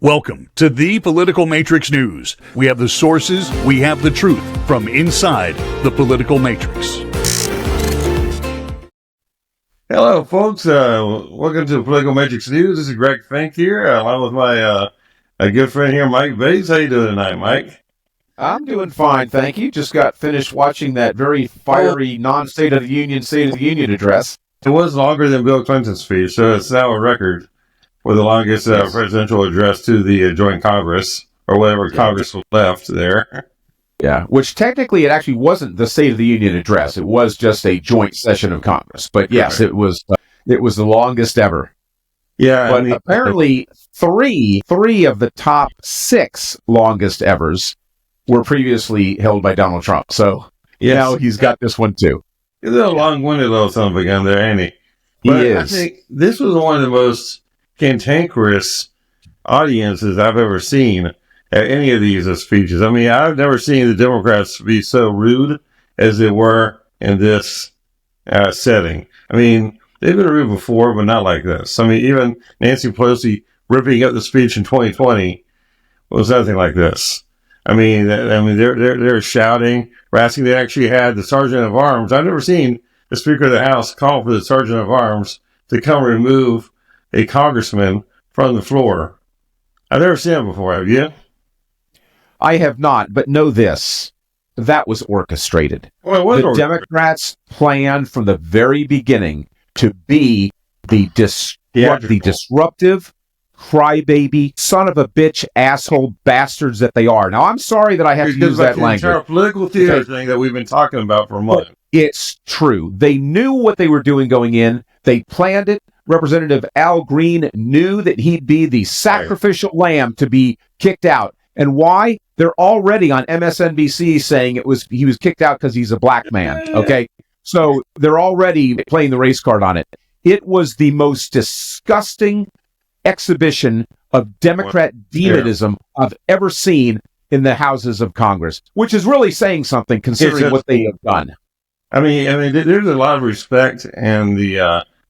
Welcome to the Political Matrix News. We have the sources, we have the truth from inside the political matrix. Hello, folks. Welcome to the Political Matrix News. This is Greg Fink here, along with my a good friend here, Mike Bates. How you doing tonight, Mike? I'm doing fine, thank you. Just got finished watching that very fiery non-State of the Union address. It was longer than Bill Clinton's speech, so it's now a record for the longest presidential address to the joint Congress, or whatever Congress was left there. Yeah, which technically it actually wasn't the State of the Union address. It was just a joint session of Congress. But yes, it was the longest ever. Yeah, but apparently three of the top 6 longest evers were previously held by Donald Trump. So now he's got this one too. He's a little long-winded little son of a gun there, ain't he? But he is. I think this was one of the most cantankerous audiences I've ever seen at any of these speeches. I mean, I've never seen the Democrats be so rude as they were in this setting. I mean, they've been rude before, but not like this. I mean, even Nancy Pelosi ripping up the speech in 2020 was nothing like this. I mean, they're shouting, harassing. They actually had the Sergeant of Arms. I've never seen the Speaker of the House call for the Sergeant of Arms to come remove a congressman from the floor. I've never seen it before, have you? I have not, but know this. That was orchestrated. Well, the Democrats planned from the very beginning to be the disruptive, crybaby, son of a bitch, asshole bastards that they are. Now, I'm sorry that I have to use that language. The entire political theater thing that we've been talking about for a month. It's true. They knew what they were doing going in. They planned it. Representative Al Green knew that he'd be the sacrificial lamb to be kicked out. And why? They're already on MSNBC saying he was kicked out because he's a black man. Okay? So they're already playing the race card on it. It was the most disgusting exhibition of Democrat demonism I've ever seen in the houses of Congress, which is really saying something considering what they have done. I mean, there's a lot of respect and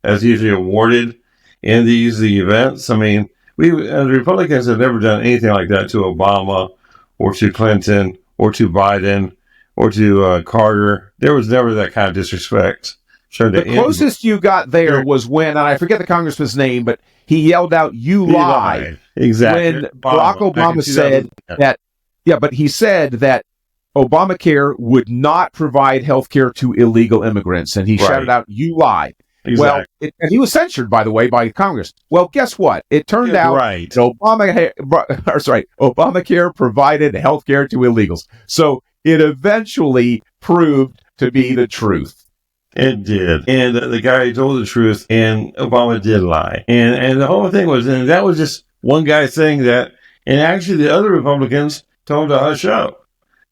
as usually awarded in the events. I mean, the Republicans have never done anything like that to Obama or to Clinton or to Biden or to Carter. There was never that kind of disrespect. The closest you got there was when, and I forget the congressman's name, but he yelled out, "You lie." Exactly. When Barack Obama said that, but he said that Obamacare would not provide health care to illegal immigrants, and he shouted out, "You lie." Exactly. Well, and he was censured, by the way, by Congress. Well, guess what? It turned out that Obamacare provided health care to illegals. So it eventually proved to be the truth. It did. And the guy told the truth, and Obama did lie. And the whole thing was, and that was just one guy saying that, and actually the other Republicans told him to hush up.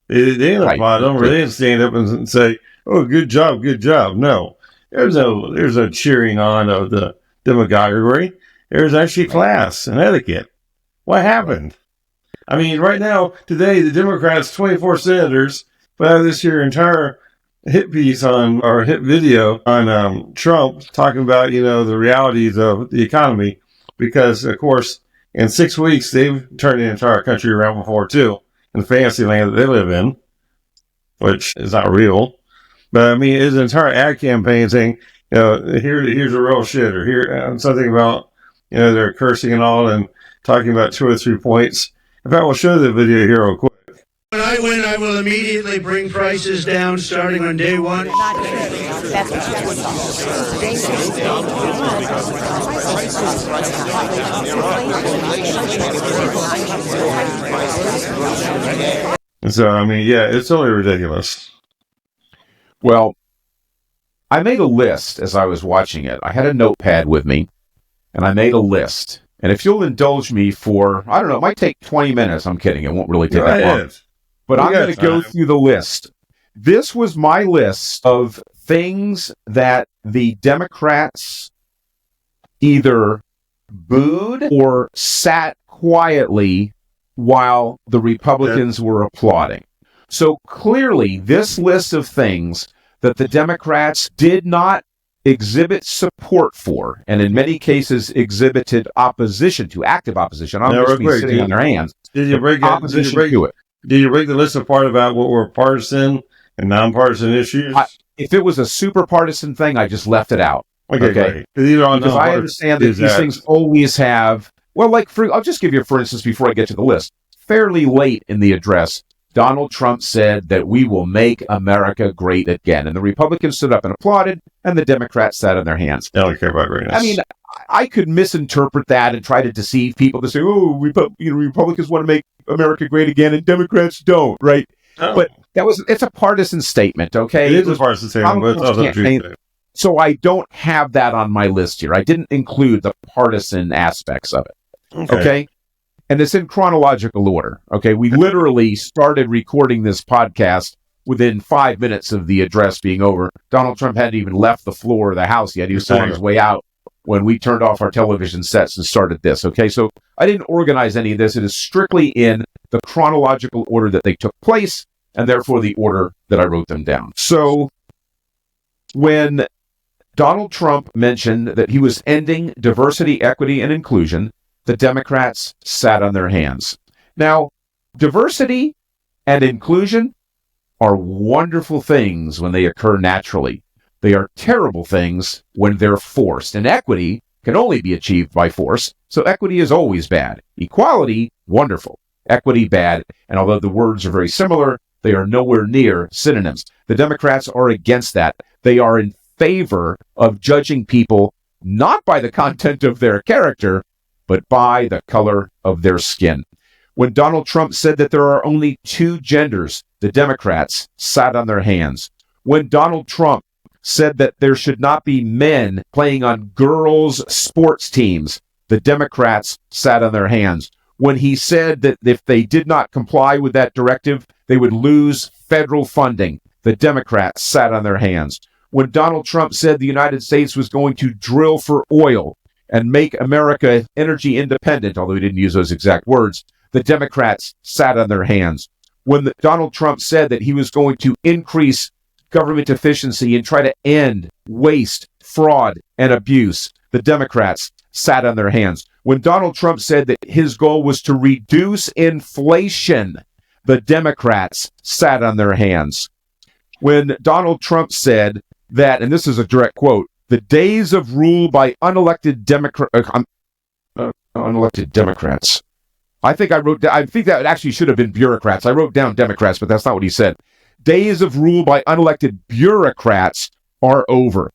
They didn't applaud him, or they didn't stand up and say, "Oh, good job, good job." No. There's no cheering on of the demagoguery. There's actually class and etiquette. What happened? I mean, right now, today, the Democrats, 24 senators, put out this here entire hit piece hit video on Trump talking about, the realities of the economy. Because, of course, in 6 weeks, they've turned the entire country around before, too, in the fantasy land that they live in, which is not real. But I mean, his entire ad campaign saying, here's a real shit, or here something about, they're cursing and all, and talking about 2 or 3 points. In fact, we'll show the video here real quick. When I win, I will immediately bring prices down starting on day 1. So, I mean, it's totally ridiculous. Well, I made a list as I was watching it. I had a notepad with me, and I made a list. And if you'll indulge me for, I don't know, it might take 20 minutes. I'm kidding. It won't really take that long. But I'm going to go through the list. This was my list of things that the Democrats either booed or sat quietly while the Republicans were applauding. So clearly, this list of things that the Democrats did not exhibit support for, and in many cases exhibited opposition to, active opposition. I'm Now, just real quick, sitting on their hands. Did you break that? Opposition to it. Did you break the list apart about what were partisan and nonpartisan issues? If it was a super partisan thing, I just left it out. Okay. Great. Because I understand that these things always have, I'll just give you, for instance, before I get to the list, fairly late in the address, Donald Trump said that we will make America great again. And the Republicans stood up and applauded, and the Democrats sat on their hands. I don't care about greatness. I mean, I could misinterpret that and try to deceive people to say, Republicans want to make America great again and Democrats don't, right? Oh. But it's a partisan statement, okay? It is a partisan statement, but it's also a truth statement. So I don't have that on my list here. I didn't include the partisan aspects of it, okay? And it's in chronological order, okay? We literally started recording this podcast within 5 minutes of the address being over. Donald Trump hadn't even left the floor of the House yet. He was still on his way out when we turned off our television sets and started this, okay? So I didn't organize any of this. It is strictly in the chronological order that they took place, and therefore the order that I wrote them down. So when Donald Trump mentioned that he was ending diversity, equity, and inclusion, the Democrats sat on their hands. Now, diversity and inclusion are wonderful things when they occur naturally. They are terrible things when they're forced. And equity can only be achieved by force, so equity is always bad. Equality, wonderful. Equity, bad. And although the words are very similar, they are nowhere near synonyms. The Democrats are against that. They are in favor of judging people not by the content of their character, but by the color of their skin. When Donald Trump said that there are only two genders, the Democrats sat on their hands. When Donald Trump said that there should not be men playing on girls' sports teams, the Democrats sat on their hands. When he said that if they did not comply with that directive, they would lose federal funding, the Democrats sat on their hands. When Donald Trump said the United States was going to drill for oil and make America energy independent, although he didn't use those exact words, the Democrats sat on their hands. When Donald Trump said that he was going to increase government efficiency and try to end waste, fraud, and abuse, the Democrats sat on their hands. When Donald Trump said that his goal was to reduce inflation, the Democrats sat on their hands. When Donald Trump said that, and this is a direct quote, the days of rule by unelected Democrats. I think that actually should have been bureaucrats. I wrote down Democrats, but that's not what he said. Days of rule by unelected bureaucrats are over.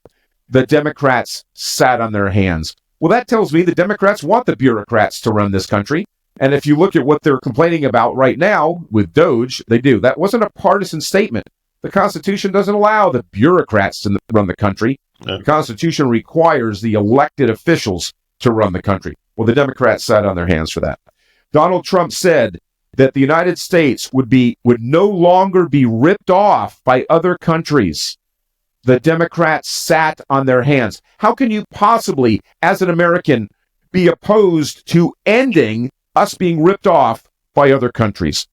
The Democrats sat on their hands. Well, that tells me the Democrats want the bureaucrats to run this country. And if you look at what they're complaining about right now with DOGE, they do. That wasn't a partisan statement. The Constitution doesn't allow the bureaucrats to run the country. The Constitution requires the elected officials to run the country. Well, the Democrats sat on their hands for that. Donald Trump said that the United States would no longer be ripped off by other countries. The Democrats sat on their hands. How can you possibly, as an American, be opposed to ending us being ripped off by other countries?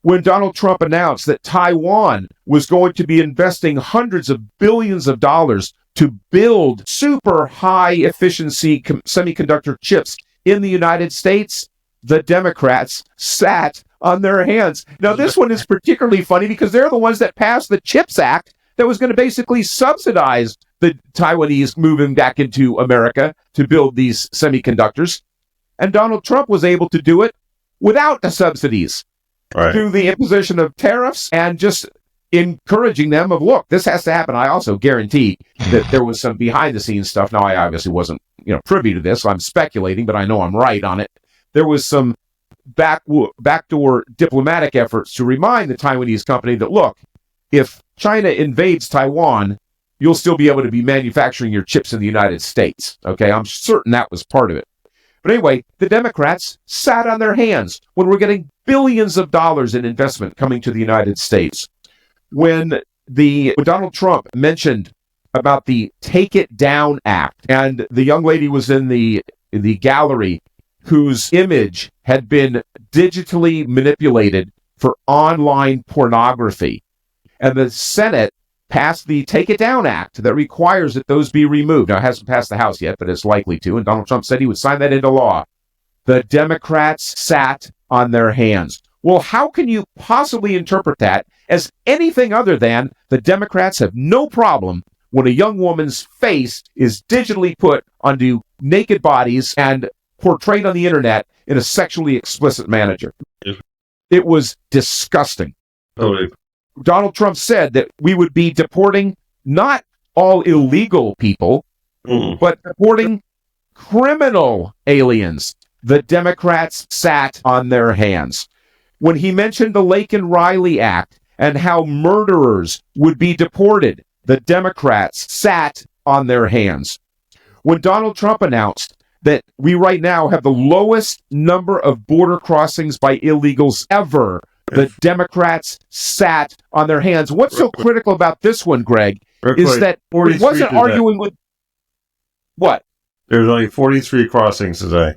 When Donald Trump announced that Taiwan was going to be investing hundreds of billions of dollars to build super high efficiency semiconductor chips in the United States, the Democrats sat on their hands. Now, this one is particularly funny because they're the ones that passed the CHIPS Act that was going to basically subsidize the Taiwanese moving back into America to build these semiconductors. And Donald Trump was able to do it without the subsidies, through the imposition of tariffs and just encouraging them of, look, this has to happen. I also guarantee that there was some behind the scenes stuff. Now, I obviously wasn't privy to this, so I'm speculating, but I know I'm right on it. There was some backdoor diplomatic efforts to remind the Taiwanese company that, look, if China invades Taiwan, you'll still be able to be manufacturing your chips in the United States. Okay, I'm certain that was part of it. But anyway, the Democrats sat on their hands when we're getting billions of dollars in investment coming to the United States. When Donald Trump mentioned about the Take It Down Act, and the young lady was in the gallery whose image had been digitally manipulated for online pornography, and the Senate passed the Take It Down Act that requires that those be removed. Now, it hasn't passed the House yet, but it's likely to, and Donald Trump said he would sign that into law. The Democrats sat on their hands. Well, how can you possibly interpret that as anything other than the Democrats have no problem when a young woman's face is digitally put onto naked bodies and portrayed on the internet in a sexually explicit manner? It was disgusting. Totally. Donald Trump said that we would be deporting not all illegal people, but deporting criminal aliens. The Democrats sat on their hands. When he mentioned the Laken Riley Act and how murderers would be deported, the Democrats sat on their hands. When Donald Trump announced that we right now have the lowest number of border crossings by illegals ever, the Democrats sat on their hands. What's so critical about this one, Greg, is that it wasn't arguing with... What? There's only 43 crossings today.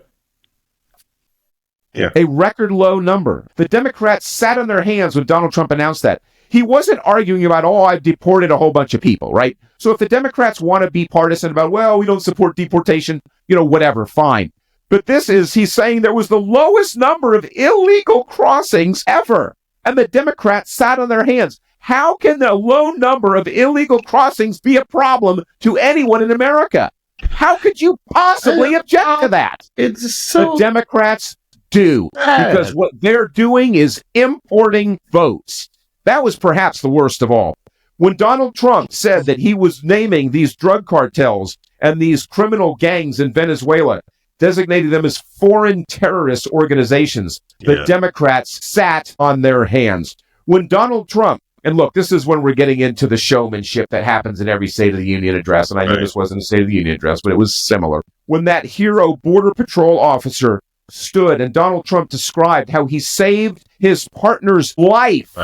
Yeah. A record low number. The Democrats sat on their hands when Donald Trump announced that. He wasn't arguing about, I've deported a whole bunch of people, right? So if the Democrats want to be partisan about, we don't support deportation, whatever, fine. But he's saying there was the lowest number of illegal crossings ever. And the Democrats sat on their hands. How can the low number of illegal crossings be a problem to anyone in America? How could you possibly object to that? It's so... The Democrats do, because what they're doing is importing votes. That was perhaps the worst of all. When Donald Trump said that he was naming these drug cartels and these criminal gangs in Venezuela, designating them as foreign terrorist organizations, the Democrats sat on their hands. When Donald Trump, and look, this is when we're getting into the showmanship that happens in every State of the Union address, and I know this wasn't a State of the Union address, but it was similar. When that hero Border Patrol officer stood and Donald Trump described how he saved his partner's life,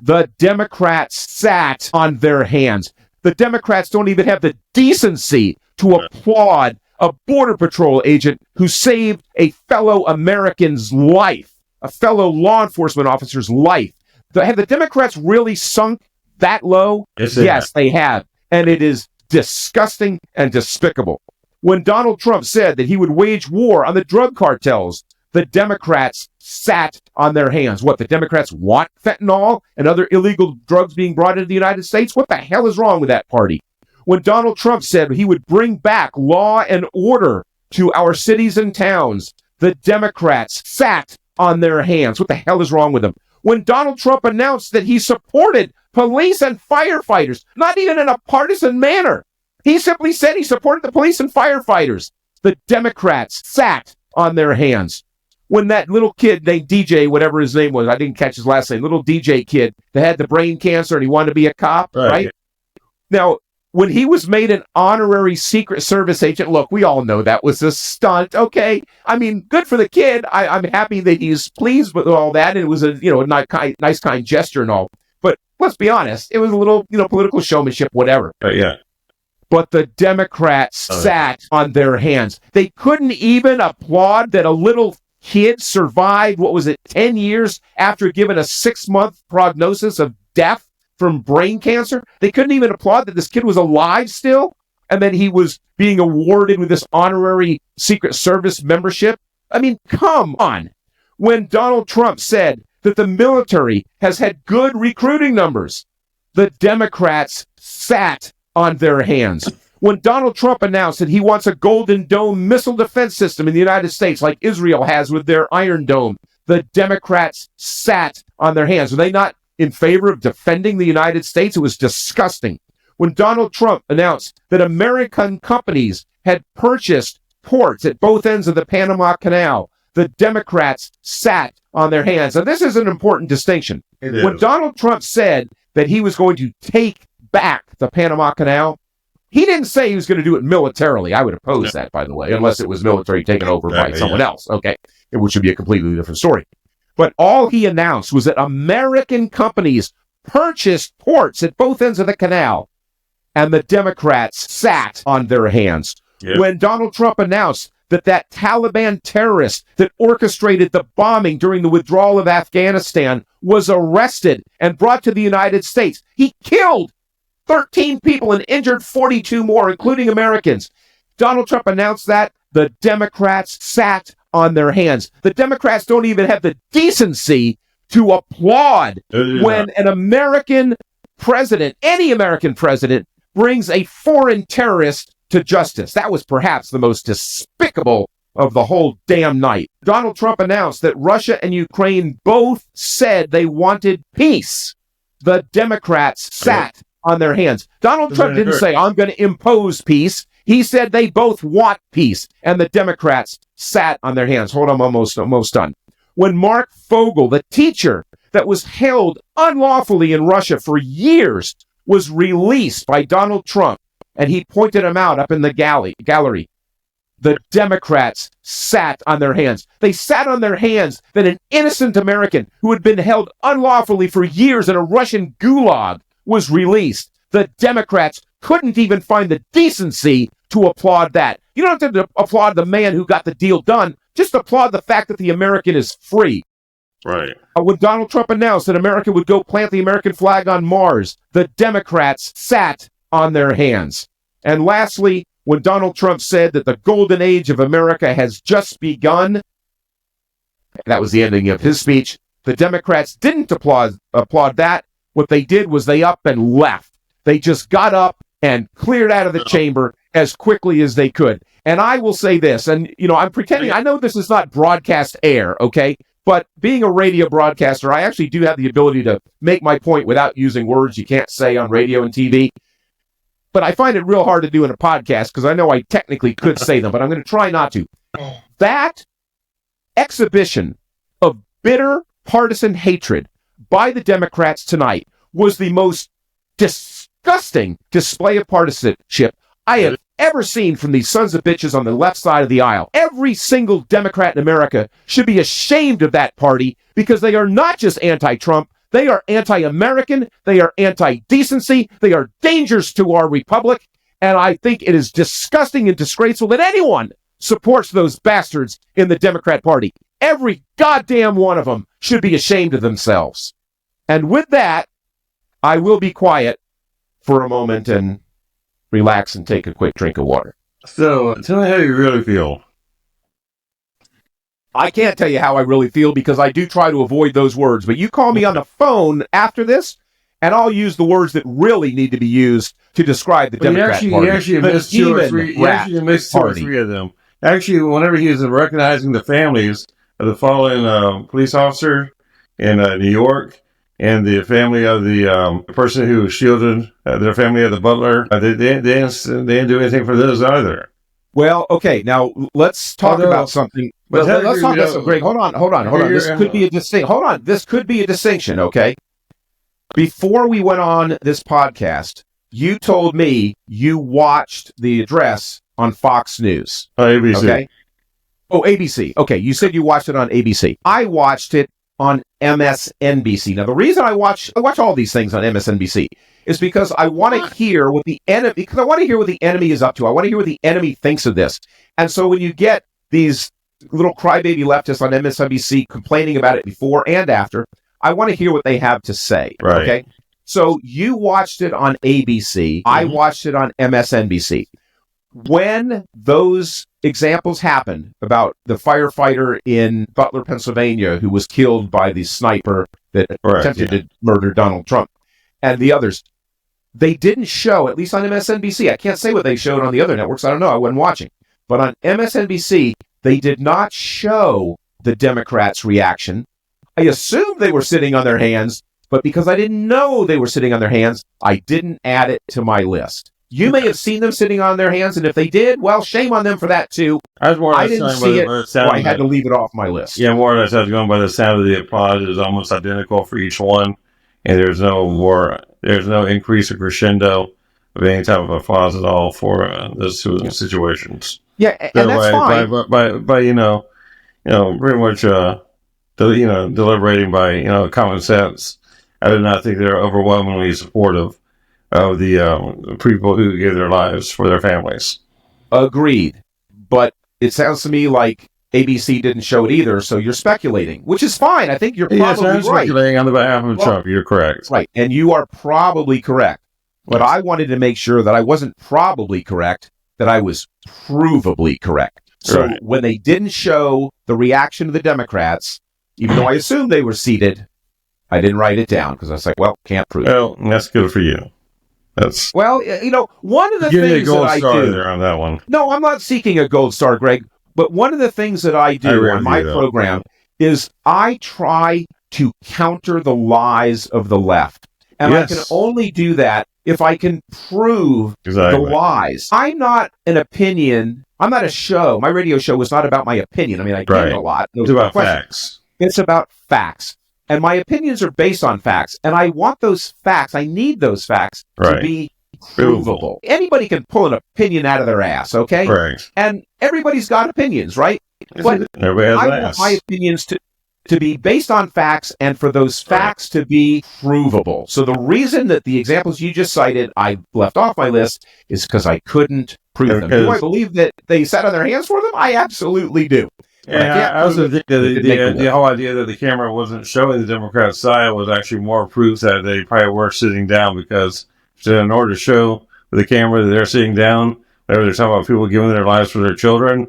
the Democrats sat on their hands. The Democrats don't even have the decency to applaud a Border Patrol agent who saved a fellow American's life, a fellow law enforcement officer's life. Have the Democrats really sunk that low? Yes, they have. And it is disgusting and despicable. When Donald Trump said that he would wage war on the drug cartels, the Democrats sat on their hands. What, the Democrats want fentanyl and other illegal drugs being brought into the United States? What the hell is wrong with that party? When Donald Trump said he would bring back law and order to our cities and towns, the Democrats sat on their hands. What the hell is wrong with them? When Donald Trump announced that he supported police and firefighters, not even in a partisan manner, he simply said he supported the police and firefighters, the Democrats sat on their hands. When that little kid named DJ, whatever his name was, I didn't catch his last name, little DJ kid that had the brain cancer and he wanted to be a cop, right? Now, when he was made an honorary Secret Service agent, look, we all know that was a stunt, okay? I mean, good for the kid. I'm happy that he's pleased with all that, and it was a nice, kind gesture and all. But let's be honest, it was a little, political showmanship, whatever. But the Democrats sat on their hands. They couldn't even applaud that a little kid survived, 10 years after given a 6-month prognosis of death from brain cancer. They couldn't even applaud that this kid was alive still, and then he was being awarded with this honorary Secret Service membership. I mean, come on. When Donald Trump said that the military has had good recruiting numbers, the Democrats sat on their hands. When Donald Trump announced that he wants a Golden Dome missile defense system in the United States like Israel has with their Iron Dome, the Democrats sat on their hands. Were they not in favor of defending the United States? It was disgusting. When Donald Trump announced that American companies had purchased ports at both ends of the Panama Canal, the Democrats sat on their hands. Now, this is an important distinction. When Donald Trump said that he was going to take back the Panama Canal, he didn't say he was going to do it militarily. I would oppose that, by the way, unless it was military taken over by someone else, okay, which would be a completely different story. But all he announced was that American companies purchased ports at both ends of the canal, and the Democrats sat on their hands. When Donald Trump announced that Taliban terrorist that orchestrated the bombing during the withdrawal of Afghanistan was arrested and brought to the United States, he killed 13 people and injured 42 more, including Americans. Donald Trump announced that. The Democrats sat on their hands. The Democrats don't even have the decency to applaud when an American president, any American president, brings a foreign terrorist to justice. That was perhaps the most despicable of the whole damn night. Donald Trump announced that Russia and Ukraine both said they wanted peace. The Democrats sat on their hands. Donald Trump didn't say, I'm going to impose peace. He said they both want peace, and the Democrats sat on their hands. Hold on, I'm almost done. When Mark Fogel, the teacher that was held unlawfully in Russia for years, was released by Donald Trump, and he pointed him out up in the gallery, the Democrats sat on their hands. They sat on their hands that an innocent American who had been held unlawfully for years in a Russian gulag was released. The Democrats couldn't even find the decency to applaud that. You don't have to applaud the man who got the deal done. Just applaud the fact that the American is free. Right. When Donald Trump announced that America would go plant the American flag on Mars, the Democrats sat on their hands. And lastly, when Donald Trump said that the golden age of America has just begun, that was the ending of his speech, the Democrats didn't applaud that. What they did was they up and left. They just got up and cleared out of the chamber as quickly as they could. And I will say this, and, I'm pretending, I know this is not broadcast air, okay? But being a radio broadcaster, I actually do have the ability to make my point without using words you can't say on radio and TV. But I find it real hard to do in a podcast because I know I technically could say them, but I'm going to try not to. That exhibition of bitter partisan hatred by the Democrats tonight was the most disgusting display of partisanship I have ever seen from these sons of bitches on the left side of the aisle. Every single Democrat in America should be ashamed of that party because they are not just anti-Trump, they are anti-American, they are anti-decency, they are dangers to our republic, and I think it is disgusting and disgraceful that anyone supports those bastards in the Democrat Party. Every goddamn one of them should be ashamed of themselves. And with that, I will be quiet for a moment and relax and take a quick drink of water. So, tell me how you really feel. I can't tell you how I really feel because I do try to avoid those words, but you call me on the phone after this, and I'll use the words that really need to be used to describe the Democrat Party. He actually missed two or three of them. Actually, whenever he was recognizing the families of the fallen police officer in New York, and the family of the person who shielded their family of the butler, they didn't do anything for those either. Well, okay, now let's talk about something. Let's talk about something. Greg, hold on. This could be a distinction. Hold on. This could be a distinction, okay? Before we went on this podcast, you told me you watched the address on Fox News. ABC. Okay? Oh, ABC. Okay, you said you watched it on ABC. I watched it on MSNBC. Now, the reason I watch all these things on MSNBC is because I want to hear what the enemy, because I want to hear what the enemy is up to. I want to hear what the enemy thinks of this. And so when you get these little crybaby leftists on MSNBC complaining about it before and after, I want to hear what they have to say. Right. Okay. So you watched it on ABC. I watched it on MSNBC. When those examples happened about the firefighter in Butler, Pennsylvania, who was killed by the sniper that attempted to murder Donald Trump, and the others, they didn't show, at least on MSNBC. I can't say what they showed on the other networks. I don't know. I wasn't watching. But on MSNBC, they did not show the Democrats' reaction. I assumed they were sitting on their hands, but because I didn't know they were sitting on their hands, I didn't add it to my list. You may have seen them sitting on their hands, and if they did, well, shame on them for that, too. I didn't see it, so I had to leave it off my list. Yeah, more or less, I was going by the sound of the applause. It is almost identical for each one, and there's no increase or crescendo of any type of applause at all for those two situations. Yeah, and that's fine. By pretty much, deliberating by, common sense, I did not think they were overwhelmingly supportive of the people who gave their lives for their families. Agreed. But it sounds to me like ABC didn't show it either, so you're speculating, which is fine. I think you're probably right. Speculating on the behalf of Trump. You're correct. Right, and you are probably correct. But I wanted to make sure that I wasn't probably correct, that I was provably correct. So Right. when they didn't show the reaction of the Democrats, even though I assumed they were seated, I didn't write it down because I was like, well, can't prove it. Well, that's good for you. That's Well, you know, one of the give me a things that gold I star do. there on that one. No, I'm not seeking a gold star, Greg. But one of the things that I do agree on with my you, though. program is I try to counter the lies of the left. And I can Yes. only do that if I can prove Exactly. the lies. I'm not an opinion. I'm not a show. My radio show was not about my opinion. I mean, I get Right. it a lot. No It's about question. facts. It's about facts. And my opinions are based on facts. And I want those facts. I need those facts to Right. be provable. Anybody can pull an opinion out of their ass, okay? Right. And everybody's got opinions, right? But Everybody has I an want ass. my opinions to be based on facts and for those facts to be provable. So the reason that the examples you just cited I left off my list is because I couldn't prove them. Do I believe that they sat on their hands for them? I absolutely do. But And can't I also prove think it. It that didn't make the the list. whole idea that the camera wasn't showing the Democrat side was actually more proof that they probably were sitting down, because in order to show with the camera that they're sitting down, whenever they're talking about people giving their lives for their children,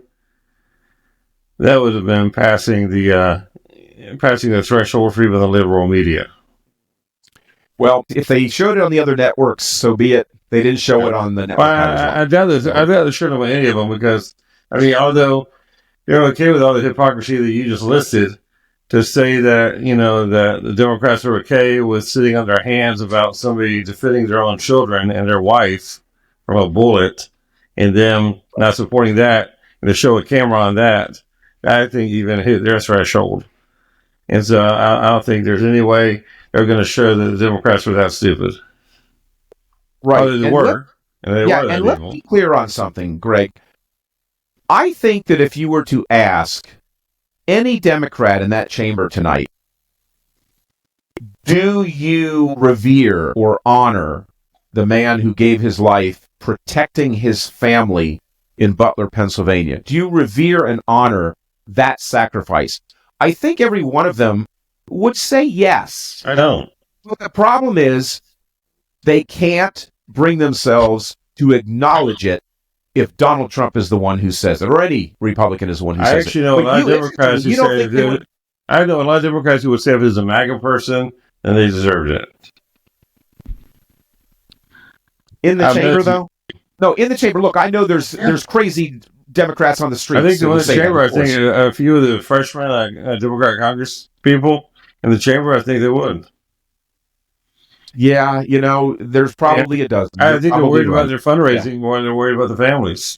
that would have been passing the threshold for even the liberal media. Well, if they showed it on the other networks, so be it. They didn't show it on the network. Well, I doubt they showed them on any of them, because, I mean, although they're okay with all the hypocrisy that you just listed, to say that, you know, that the Democrats are okay with sitting on their hands about somebody defending their own children and their wife from a bullet, and them not supporting that, and to show a camera on that, I think even hit their threshold. And so I don't think there's any way they're going to show that the Democrats were that stupid. Right. Oh, they And were. And they were that and let's evil. be clear on something, Greg. I think that if you were to ask any Democrat in that chamber tonight, do you revere or honor the man who gave his life protecting his family in Butler, Pennsylvania? Do you revere and honor that sacrifice? I think every one of them would say yes. I don't. But the problem is they can't bring themselves to acknowledge it if Donald Trump is the one who says it, or any Republican is the one who I says actually it. know a But lot of you- Democrats who you don't say think they that. would- I know a lot of Democrats who would say if it was a MAGA person, then they deserved it. in the I bet chamber, you- though? No, in the chamber. Look, I know there's crazy Democrats on the streets. I think that the would one in the say that, chamber, I of course. think a few of the freshmen Democrat Congress people in the chamber, I think they would. Yeah, you know, there's probably a dozen. I You're think they're probably worried right. about their fundraising more than they're worried about the families.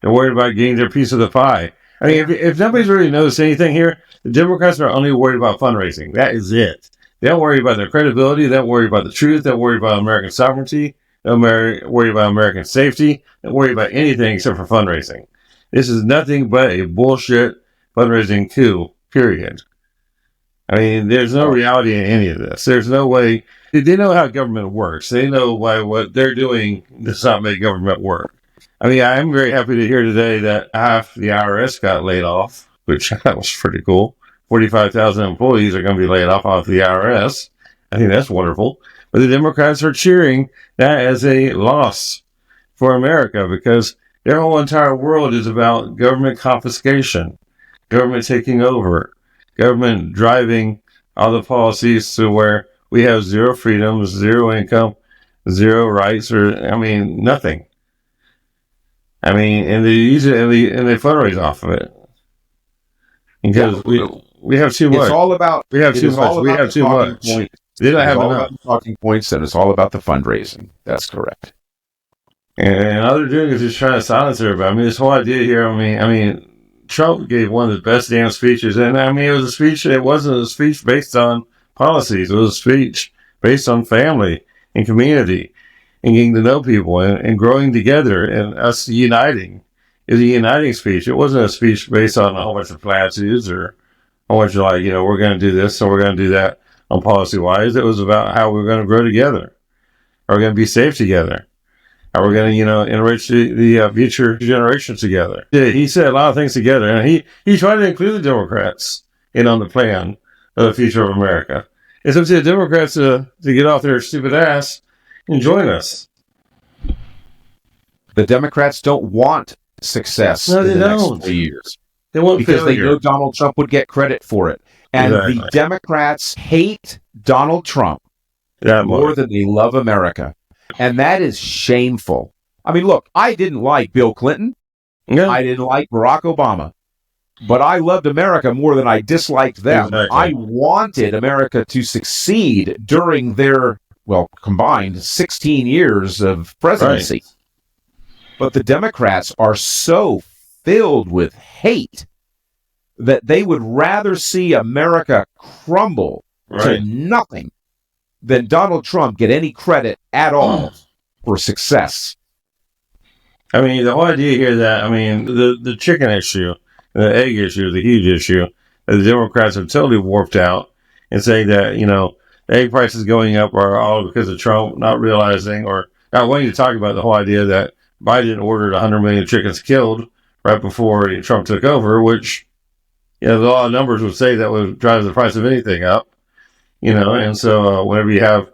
They're worried about getting their piece of the pie. I mean, if nobody's really noticed anything here, the Democrats are only worried about fundraising. That is it. They don't worry about their credibility. They don't worry about the truth. They don't worry about American sovereignty. They don't worry about American safety. They don't worry about anything except for fundraising. This is nothing but a bullshit fundraising coup, period. I mean, there's no reality in any of this. There's no way. They know how government works. They know why what they're doing does not make government work. I mean, I'm very happy to hear today that half the IRS got laid off, which that was pretty cool. 45,000 employees are going to be laid off the IRS. I think that's wonderful. But the Democrats are cheering that as a loss for America, because their whole entire world is about government confiscation, government taking over, government driving all the policies to where we have zero freedoms, zero income, zero rights, or, I mean, nothing. I mean, and they use it and they fundraise off of it. Because we have too much. It's all about. We have it too is all much. We about have the too talking much. point. They don't It's have all enough. about the talking points, and it's all about the fundraising. That's correct. And all they're doing is just trying to silence everybody. I mean, this whole idea here, I mean, Trump gave one of the best damn speeches. And I mean, it was a speech, it wasn't a speech based on policies. It was a speech based on family and community and getting to know people and growing together and us uniting. It was a uniting speech. It wasn't a speech based on a whole bunch of platitudes or a whole bunch of like, you know, we're going to do this and we're going to do that on policy wise. It was about how we're going to grow together. Are we going to be safe together? How we're going to, you know, enrich the future generations together. Yeah, he said a lot of things together, and he tried to include the Democrats in on the plan of the future of America. It's up to the Democrats to get off their stupid ass and join us. The Democrats don't want success No, in they the don't. next 3 years They want because failure. they know Donald Trump would get credit for it. And Exactly. the Democrats hate Donald Trump that more much. than they love America. And that is shameful. I mean, look, I didn't like Bill Clinton. Yeah. I didn't like Barack Obama. But I loved America more than I disliked them. Exactly. I wanted America to succeed during their, well, combined 16 years of presidency. Right. But the Democrats are so filled with hate that they would rather see America crumble to nothing than Donald Trump get any credit at all for success. I mean, the whole idea here that, I mean, the chicken issue, the egg issue, the huge issue that the Democrats have totally warped out and saying that, you know, the egg prices going up are all because of Trump, not realizing or not wanting to talk about the whole idea that Biden ordered 100 million chickens killed right before Trump took over, which, you know, a lot of numbers would say that would drive the price of anything up, you know, and so whenever you have,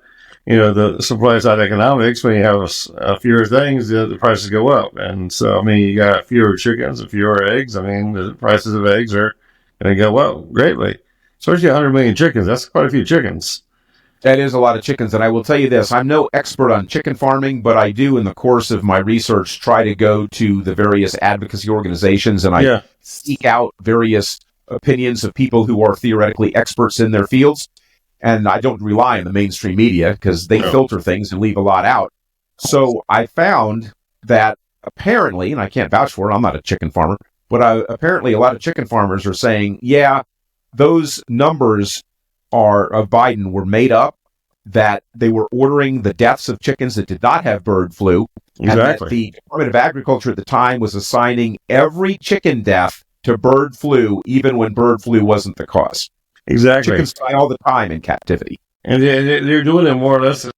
you know, the supply side economics, when you have fewer things, the prices go up. And so, I mean, you got fewer chickens and fewer eggs. I mean, the prices of eggs are going to go up greatly. Especially 100 million chickens. That's quite a few chickens. That is a lot of chickens. And I will tell you this, I'm no expert on chicken farming, but I do in the course of my research try to go to the various advocacy organizations and I seek out various opinions of people who are theoretically experts in their fields. And I don't rely on the mainstream media because they filter things and leave a lot out. So I found that apparently, and I can't vouch for it, I'm not a chicken farmer, but apparently a lot of chicken farmers are saying, yeah, those numbers of Biden were made up, that they were ordering the deaths of chickens that did not have bird flu, and that the Department of Agriculture at the time was assigning every chicken death to bird flu, even when bird flu wasn't the cause. Exactly. Chickens die all the time in captivity. And they're doing it more or less.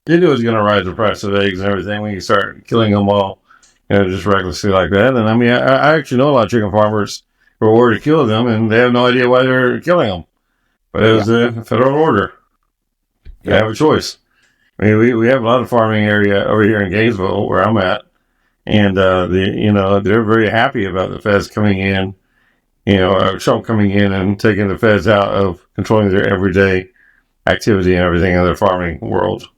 They knew it was going to rise the price of eggs and everything when you start killing them all, you know, just recklessly like that. And I mean, I actually know a lot of chicken farmers who are ordered to kill them, and they have no idea why they're killing them. But it was a federal order. You have a choice. I mean, we have a lot of farming area over here in Gainesville where I'm at, and they're very happy about the feds coming in. You know, Trump coming in and taking the feds out of controlling their everyday activity and everything in their farming world.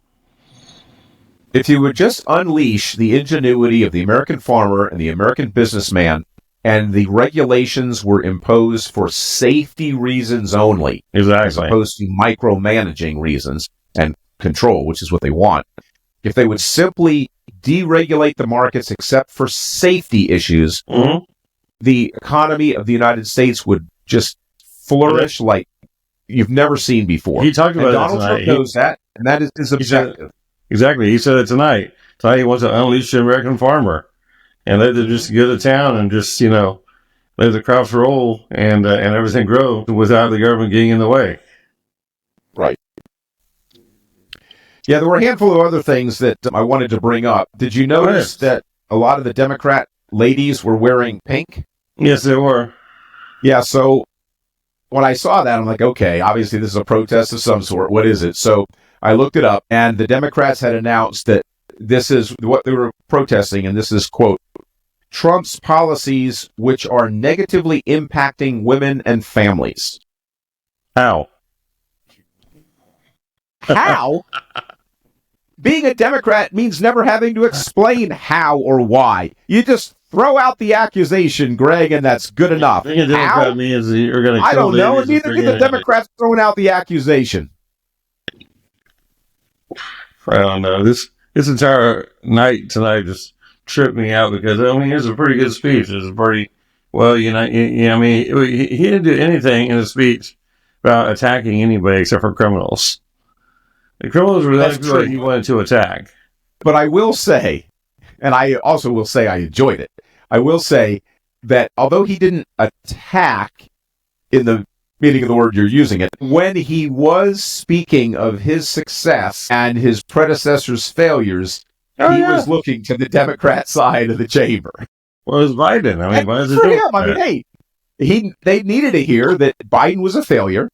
If you would just unleash the ingenuity of the American farmer and the American businessman, and the regulations were imposed for safety reasons only, as opposed to micromanaging reasons and control, which is what they want. If they would simply deregulate the markets except for safety issues, the economy of the United States would just flourish like you've never seen before. He talked about Donald Trump knows that, and that is his objective. Exactly. He said it tonight. Tonight he wants to unleash the American farmer and let them just go to town and just, you know, let the crops roll and everything grow without the government getting in the way. Right. Yeah, there were a handful of other things that I wanted to bring up. Did you notice that a lot of the Democrat ladies were wearing pink? Yes, they were. Yeah, so when I saw that, I'm like, okay, obviously this is a protest of some sort. What is it? So I looked it up, and the Democrats had announced that this is what they were protesting, and this is, quote, Trump's policies which are negatively impacting women and families. How? How? Being a Democrat means never having to explain how or why. You just throw out the accusation, Greg, and that's good enough. Being a Democrat means you're going to I don't know, and neither can the Democrats throwing out the accusation. I don't know. This entire night tonight just tripped me out because, I mean, it was a pretty good speech. It was pretty, well, you know, I mean, he didn't do anything in the speech about attacking anybody except for criminals. The criminals were the people he wanted to attack. But I will say, and I also will say I enjoyed it, I will say that although he didn't attack in the meaning of the word you're using it, when he was speaking of his success and his predecessor's failures, he was looking to the Democrat side of the chamber. Well, it was Biden. I mean, why is it for him? I mean, hey, they needed to hear that Biden was a failure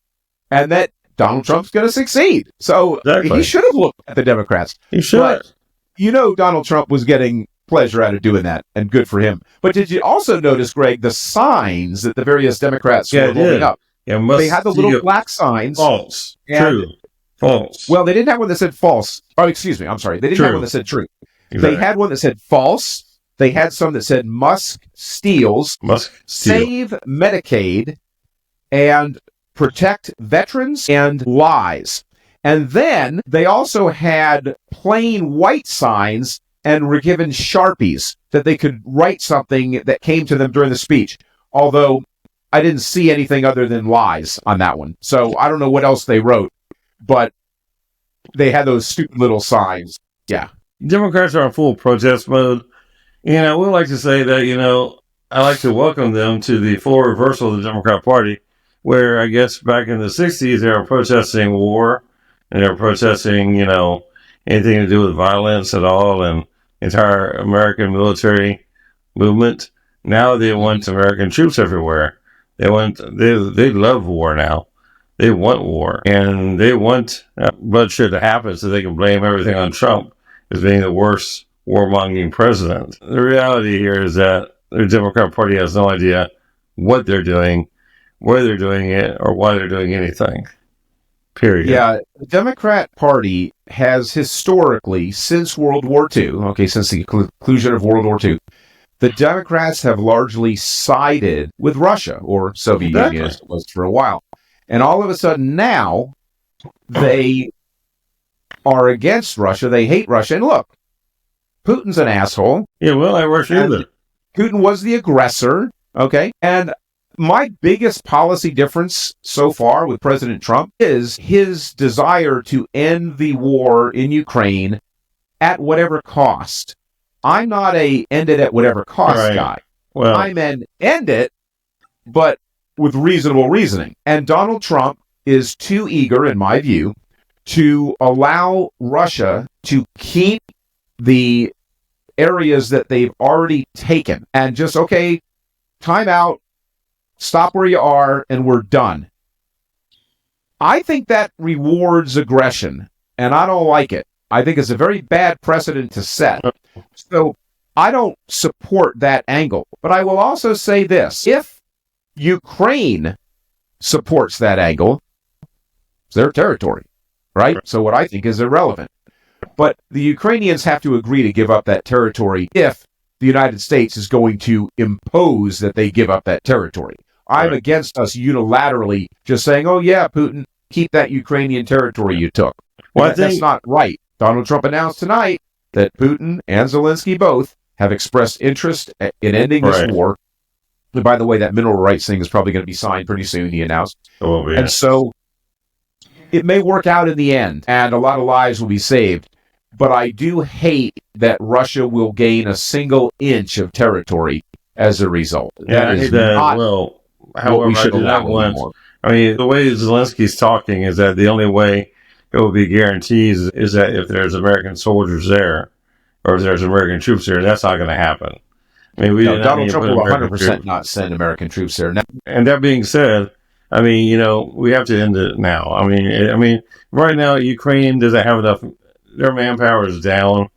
and that Donald Trump's going to succeed. So Exactly. he should have looked at the Democrats. He should. But, Donald Trump was getting pleasure out of doing that, and good for him. But did you also notice, Greg, the signs that the various Democrats were holding up? Yeah, they had the little black signs. False. True. False. Well, they didn't have one that said false. Oh, excuse me. I'm sorry. They didn't have one that said true. Exactly. They had one that said false. They had some that said Musk steals, save Medicaid, and protect veterans, and lies. And then they also had plain white signs and were given Sharpies that they could write something that came to them during the speech. Although I didn't see anything other than lies on that one. So I don't know what else they wrote, but they had those stupid little signs. Yeah. Democrats are in full protest mode. We like to say that, I like to welcome them to the full reversal of the Democrat Party, where I guess back in the 60s they were protesting war, and they were protesting, anything to do with violence at all, and entire American military movement. Now they want American troops everywhere. They love war now. They want war, and they want bloodshed to happen so they can blame everything on Trump as being the worst warmongering president. The reality here is that the Democrat Party has no idea what they're doing, where they're doing it, or why they're doing anything. Period. Yeah, the Democrat Party has historically, since World War II, since the conclusion of World War II, the Democrats have largely sided with Russia, or Soviet Union as it was for a while. And all of a sudden now, they are against Russia. They hate Russia. And look, Putin's an asshole. Yeah, well, I wish either. Putin was the aggressor, And my biggest policy difference so far with President Trump is his desire to end the war in Ukraine at whatever cost. I'm not a end it at whatever cost guy. Well, I'm an end it, but with reasonable reasoning. And Donald Trump is too eager, in my view, to allow Russia to keep the areas that they've already taken and just, time out, stop where you are, and we're done. I think that rewards aggression, and I don't like it. I think it's a very bad precedent to set. So I don't support that angle. But I will also say this. If Ukraine supports that angle, it's their territory, right? So what I think is irrelevant. But the Ukrainians have to agree to give up that territory if the United States is going to impose that they give up that territory. I'm against us unilaterally just saying, oh, yeah, Putin, keep that Ukrainian territory you took. Well, that's not right. Donald Trump announced tonight that Putin and Zelensky both have expressed interest in ending this war. And by the way, that mineral rights thing is probably going to be signed pretty soon, he announced. Oh, yeah. And so it may work out in the end, and a lot of lives will be saved. But I do hate that Russia will gain a single inch of territory as a result. Yeah, that is not however, we should allow want. anymore. I mean, the way Zelensky's talking is that the only way it will be guaranteed is that if there's American soldiers there, or if there's American troops there, that's not going to happen. I mean, Donald Trump will 100% not send American troops there. Now, and that being said, I mean, we have to end it now. I mean, right now, Ukraine doesn't have enough. Their manpower is down,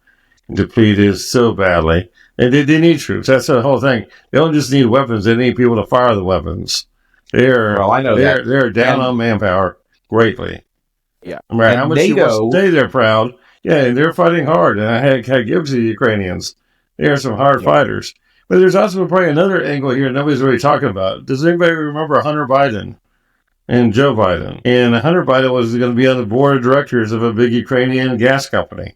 depleted so badly. And they need troops. That's the whole thing. They don't just need weapons. They need people to fire the weapons. I know they're down on manpower greatly. Yeah. No matter how much you want to say they're proud, they're fighting hard. And I give it to the Ukrainians. They are some hard fighters. But there's also probably another angle here nobody's really talking about. Does anybody remember Hunter Biden and Joe Biden? And Hunter Biden was going to be on the board of directors of a big Ukrainian gas company.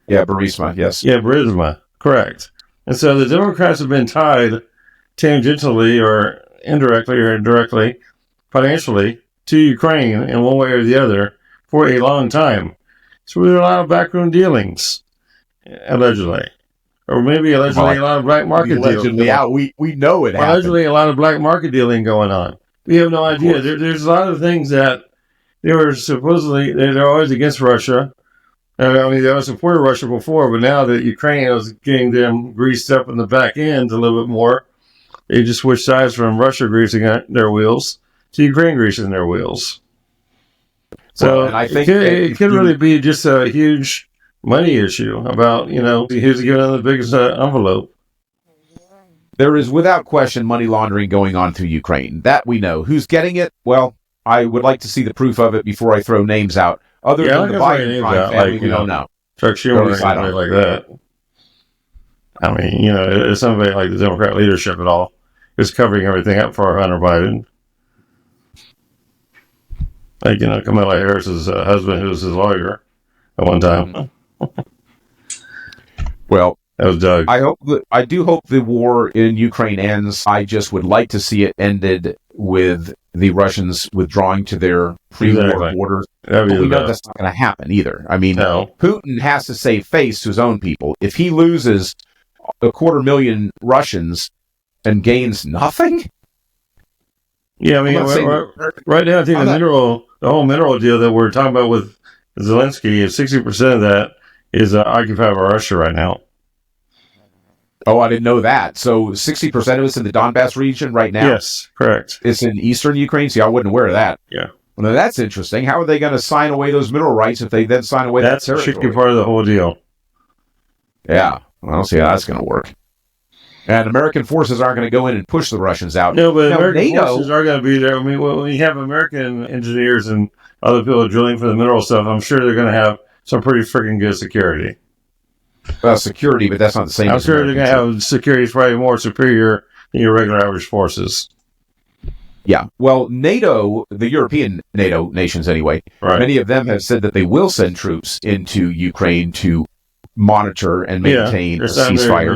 Yeah, Burisma, yes. Yeah, Burisma, correct. And so the Democrats have been tied tangentially or indirectly or directly, financially, to Ukraine in one way or the other for a long time. So there are a lot of backroom dealings, allegedly. Or maybe allegedly a lot of black market dealing. We know it happened. Allegedly a lot of black market dealing going on. We have no idea. There's a lot of things that they were supposedly, they're always against Russia. I mean, they always supported Russia before, but now that Ukraine was getting them greased up in the back end a little bit more, they just switched sides from Russia greasing their wheels to Ukraine greasing their wheels. So and I think it could really be just a huge money issue about, who's giving them the biggest envelope. there is without question money laundering going on through Ukraine. That we know. Who's getting it? Well, I would like to see the proof of it before I throw names out. Other than the Biden crime family, we don't know. Chuck Schumer or somebody like that. I mean, it's somebody like the Democrat leadership at all is covering everything up for Hunter Biden. Like, Kamala Harris's husband, who was his lawyer at one time. Well, that was Doug. I do hope the war in Ukraine ends. I just would like to see it ended with the Russians withdrawing to their pre-war borders. But we know that's not going to happen either. I mean, Putin has to save face to his own people. If he loses 250,000 Russians and gains nothing? Yeah, I mean, right now, I think the whole mineral deal that we're talking about with Zelensky, is 60% of that is occupied by Russia right now. Oh, I didn't know that. So 60% of it's in the Donbass region right now? Yes, correct. It's in eastern Ukraine? See, I wasn't aware of that. Yeah. Well, now that's interesting. How are they going to sign away those mineral rights if they then sign away that territory? That's a tricky part of the whole deal. Yeah. Well, I don't see how that's going to work. And American forces aren't going to go in and push the Russians out. No, but American forces are going to be there. I mean, when you have American engineers and other people drilling for the mineral stuff, I'm sure they're going to have some pretty freaking good security. Well, security, but that's not the same. I'm sure they're going to have security probably more superior than your regular average forces. Yeah. Well, NATO, the European NATO nations anyway, many of them have said that they will send troops into Ukraine to monitor and maintain a ceasefire.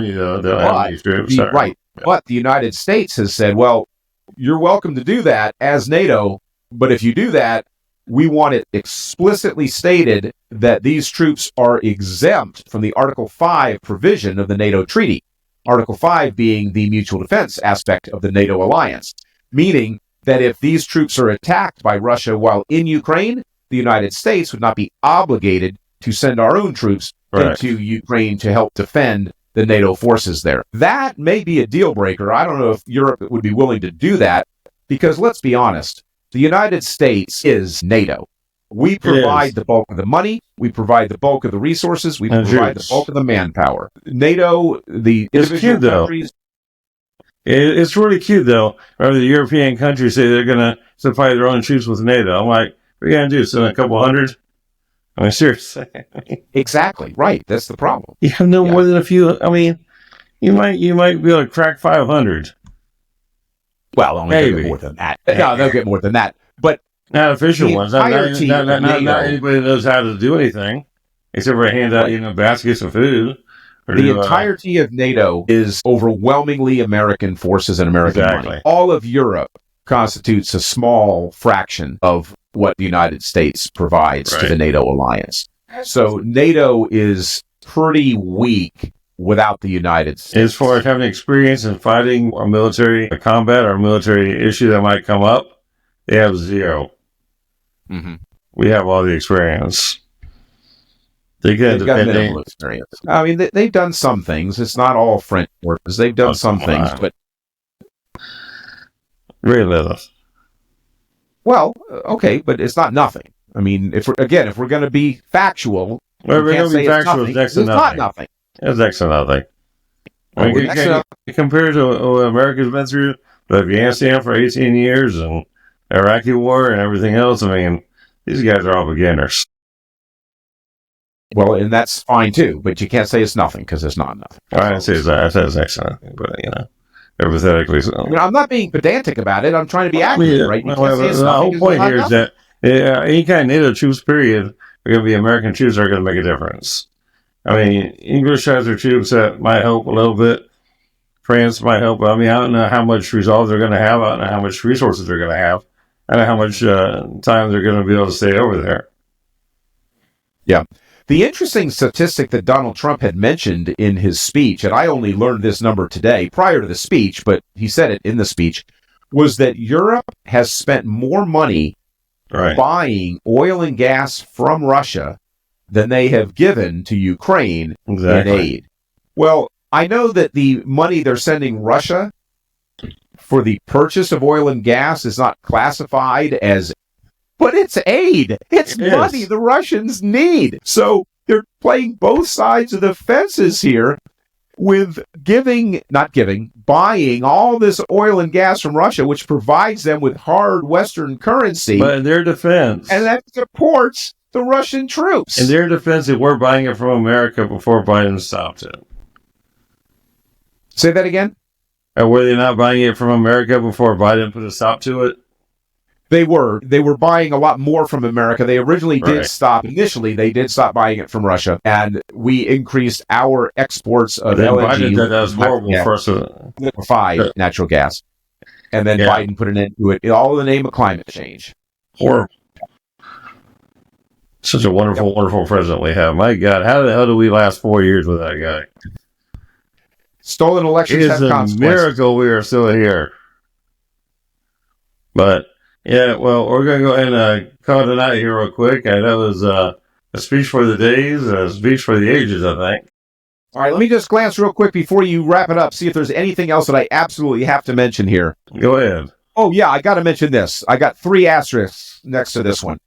But the United States has said, well, you're welcome to do that as NATO, but if you do that, we want it explicitly stated that these troops are exempt from the Article 5 provision of the NATO treaty. Article 5 being the mutual defense aspect of the NATO alliance, meaning that if these troops are attacked by Russia while in Ukraine, the United States would not be obligated to send our own troops into Ukraine to help defend the NATO forces there. That may be a deal breaker. I don't know if Europe would be willing to do that because, let's be honest, the United States is NATO. We provide the bulk of the money. We provide the bulk of the resources. We provide the bulk of the manpower. NATO, the individual countries. It's really cute, though. Or the European countries say they're going to supply their own troops with NATO. I'm like, what are you going to do? Send a couple hundred? I mean, seriously. Exactly. Right. That's the problem. You have no more than a few. I mean, you might be able to crack 500. Well, only they'll get more than that. No, they'll get more than that. But not official ones. Not anybody knows how to do anything except for hand out, baskets of food. The entirety of NATO is overwhelmingly American forces and American money. All of Europe constitutes a small fraction of what the United States provides to the NATO alliance. So NATO is pretty weak without the United States. As far as having experience in fighting or military combat or military issue that might come up, they have zero. Mm-hmm. We have all the experience. They've got minimal experience. I mean, they've done some things. It's not all French workers. They've done some things, but very little. Well, okay, but it's not nothing. I mean, if we're going to be factual, it's not nothing. It's next to nothing. I mean, compared to what America's been through, Afghanistan for 18 years and Iraqi war and everything else, I mean, these guys are all beginners. Well, and that's fine too, but you can't say it's nothing because it's not nothing. I didn't say that. I said it's next to nothing, but hypothetically. So. I mean, I'm not being pedantic about it. I'm trying to be accurate, right? The whole point here is that any kind of NATO troops, period, are going to be American troops are going to make a difference. I mean, English has their troops that might help a little bit. France might help. I mean, I don't know how much resolve they're going to have. I don't know how much resources they're going to have. I don't know how much time they're going to be able to stay over there. Yeah. The interesting statistic that Donald Trump had mentioned in his speech, and I only learned this number today prior to the speech, but he said it in the speech, was that Europe has spent more money buying oil and gas from Russia than they have given to Ukraine in aid. Well, I know that the money they're sending Russia for the purchase of oil and gas is not classified as but it's aid. It's money the Russians need. So they're playing both sides of the fences here with buying all this oil and gas from Russia, which provides them with hard Western currency. But in their defense. And that supports the Russian troops. In their defense, they were buying it from America before Biden stopped it. Say that again? Or were they not buying it from America before Biden put a stop to it? They were buying a lot more from America. They originally did stop. Initially, they did stop buying it from Russia, and we increased our exports of LNG. That was horrible for us. Liquefied natural gas. And then Biden put an end to it, all in the name of climate change. Horrible. Such a wonderful, wonderful president we have. My God, how the hell do we last 4 years with that guy? Stolen elections have consequences. It's a miracle we are still here. But, yeah, well, we're going to go ahead and call it a night here real quick. And that was a speech for the days, a speech for the ages, I think. All right, let me just glance real quick before you wrap it up, see if there's anything else that I absolutely have to mention here. Go ahead. Oh, yeah, I got to mention this. I got 3 asterisks next to this one.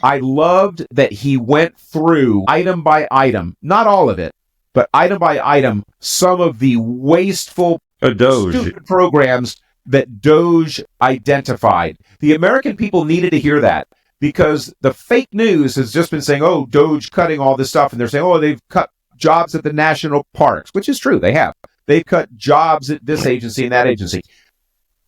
I loved that he went through item by item, not all of it, but item by item, some of the wasteful, stupid programs that Doge identified. The American people needed to hear that because the fake news has just been saying, oh, Doge cutting all this stuff. And they're saying, oh, they've cut jobs at the national parks, which is true. They have. They've cut jobs at this agency and that agency.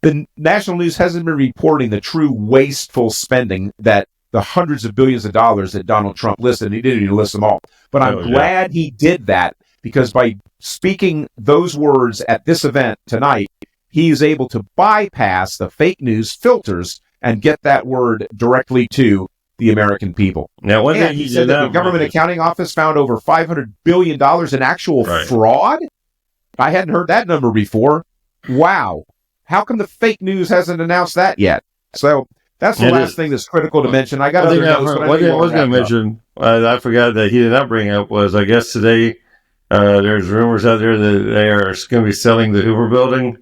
The national news hasn't been reporting the true wasteful spending that the hundreds of billions of dollars that Donald Trump listed. He didn't even list them all. But I'm glad he did that because by speaking those words at this event tonight, he is able to bypass the fake news filters and get that word directly to the American people. Now, one thing he said that the Government Accounting Office found over $500 billion in actual fraud. I hadn't heard that number before. Wow. How come the fake news hasn't announced that yet? So that's the last thing that's critical to mention. I got other notes. What I was going to mention, I forgot that he did not bring up was, I guess today there's rumors out there that they are going to be selling the Hoover building.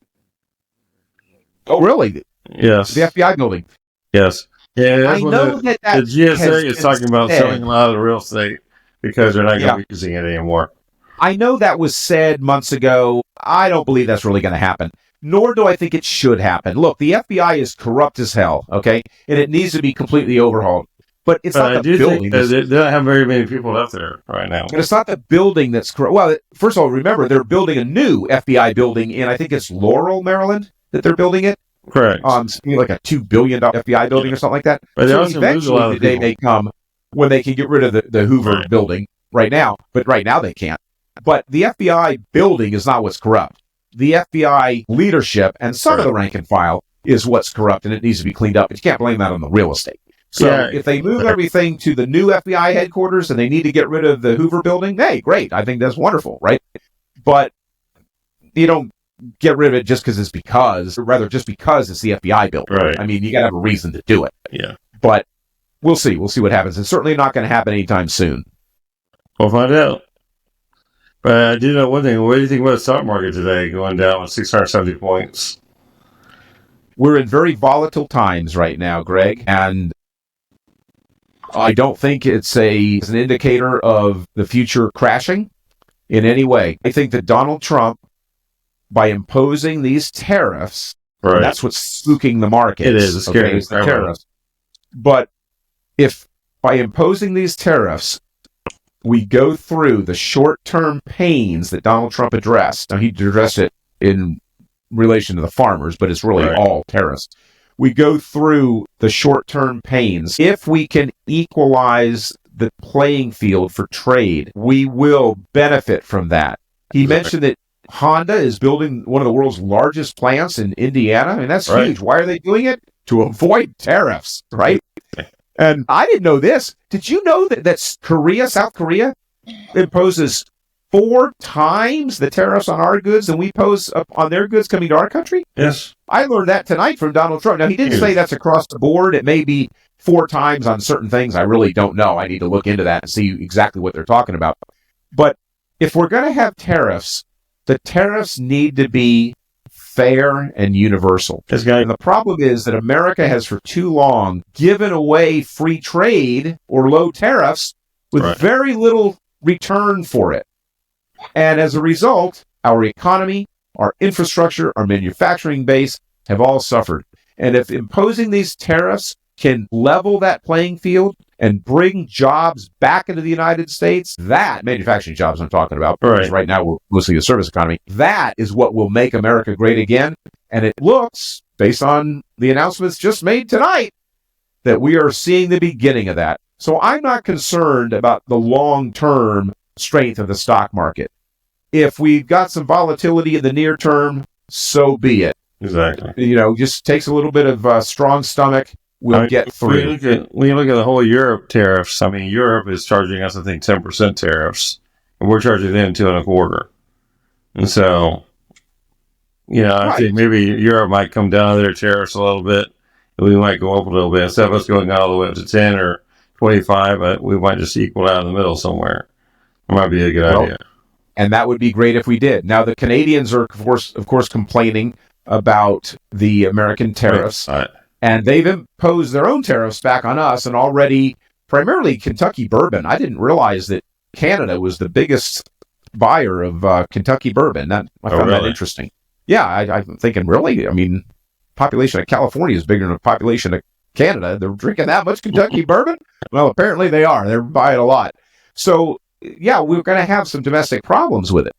Oh, really? Yes. The FBI building. Yes. Yeah, I know that the GSA is talking about selling a lot of the real estate because they're not going to be using it anymore. I know that was said months ago. I don't believe that's really going to happen. Nor do I think it should happen. Look, the FBI is corrupt as hell, okay? And it needs to be completely overhauled. But it's not the building. They don't have very many people left there right now. And it's not the building that's corrupt. Well, first of all, remember, they're building a new FBI building in, I think it's Laurel, Maryland, that they're building it. Correct. Like a $2 billion FBI building or something like that. But so eventually the day may come when they can get rid of the Hoover building right now. But right now they can't. But the FBI building is not what's corrupt. The FBI leadership and some of the rank and file is what's corrupt, and it needs to be cleaned up. But you can't blame that on the real estate. So if they move everything to the new FBI headquarters and they need to get rid of the Hoover building, hey, great. I think that's wonderful, right? But you don't get rid of it just because it's the FBI building. Right. I mean, you got to have a reason to do it. Yeah. But we'll see. We'll see what happens. It's certainly not going to happen anytime soon. We'll find out. But I do know one thing. What do you think about the stock market today going down with 670 points? We're in very volatile times right now, Greg, and I don't think it's an indicator of the future crashing in any way. I think that Donald Trump, by imposing these tariffs, that's what's spooking the market. It is. It's scary. The tariffs. But if by imposing these tariffs, we go through the short-term pains that Donald Trump addressed. Now, he addressed it in relation to the farmers, but it's really all tariffs. We go through the short-term pains. If we can equalize the playing field for trade, we will benefit from that. He mentioned that Honda is building one of the world's largest plants in Indiana. I mean, that's huge. Why are they doing it? To avoid tariffs, right? And I didn't know this. Did you know that South Korea, imposes 4 times the tariffs on our goods than we pose on their goods coming to our country? Yes. I learned that tonight from Donald Trump. Now, he didn't say that's across the board. It may be 4 times on certain things. I really don't know. I need to look into that and see exactly what they're talking about. But if we're going to have tariffs, the tariffs need to be fair and universal. And the problem is that America has for too long given away free trade or low tariffs with very little return for it. And as a result, our economy, our infrastructure, our manufacturing base have all suffered. And if imposing these tariffs can level that playing field and bring jobs back into the United States, that, manufacturing jobs I'm talking about, because right now we're mostly a service economy, that is what will make America great again. And it looks, based on the announcements just made tonight, that we are seeing the beginning of that. So I'm not concerned about the long-term strength of the stock market. If we've got some volatility in the near term, so be it. Exactly. Just takes a little bit of strong stomach. We'll get through. When you look at the whole Europe tariffs, I mean, Europe is charging us, I think, 10% tariffs, and we're charging them 2.25%. And so, I think maybe Europe might come down on their tariffs a little bit, and we might go up a little bit. Instead of us going all the way up to 10 or 25, but we might just equal out in the middle somewhere. It might be a good idea. And that would be great if we did. Now, the Canadians are, of course, complaining about the American tariffs. Right. And they've imposed their own tariffs back on us, and already, primarily Kentucky bourbon. I didn't realize that Canada was the biggest buyer of Kentucky bourbon. I found that interesting. Yeah, I'm thinking, really? I mean, population of California is bigger than the population of Canada. They're drinking that much Kentucky bourbon? Well, apparently they are. They're buying a lot. So, yeah, we're going to have some domestic problems with it.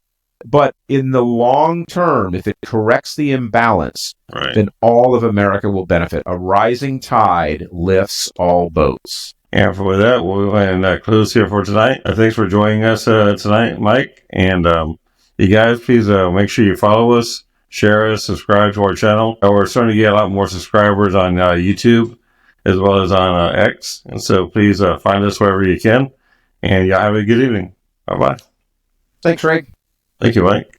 But in the long term, if it corrects the imbalance, then all of America will benefit. A rising tide lifts all boats. And for that, we'll go ahead and close here for tonight. Thanks for joining us tonight, Mike. And you guys, please make sure you follow us, share us, subscribe to our channel. We're starting to get a lot more subscribers on YouTube as well as on X. And so please find us wherever you can. And y'all have a good evening. Bye-bye. Thanks, Ray. Thank you, Mike.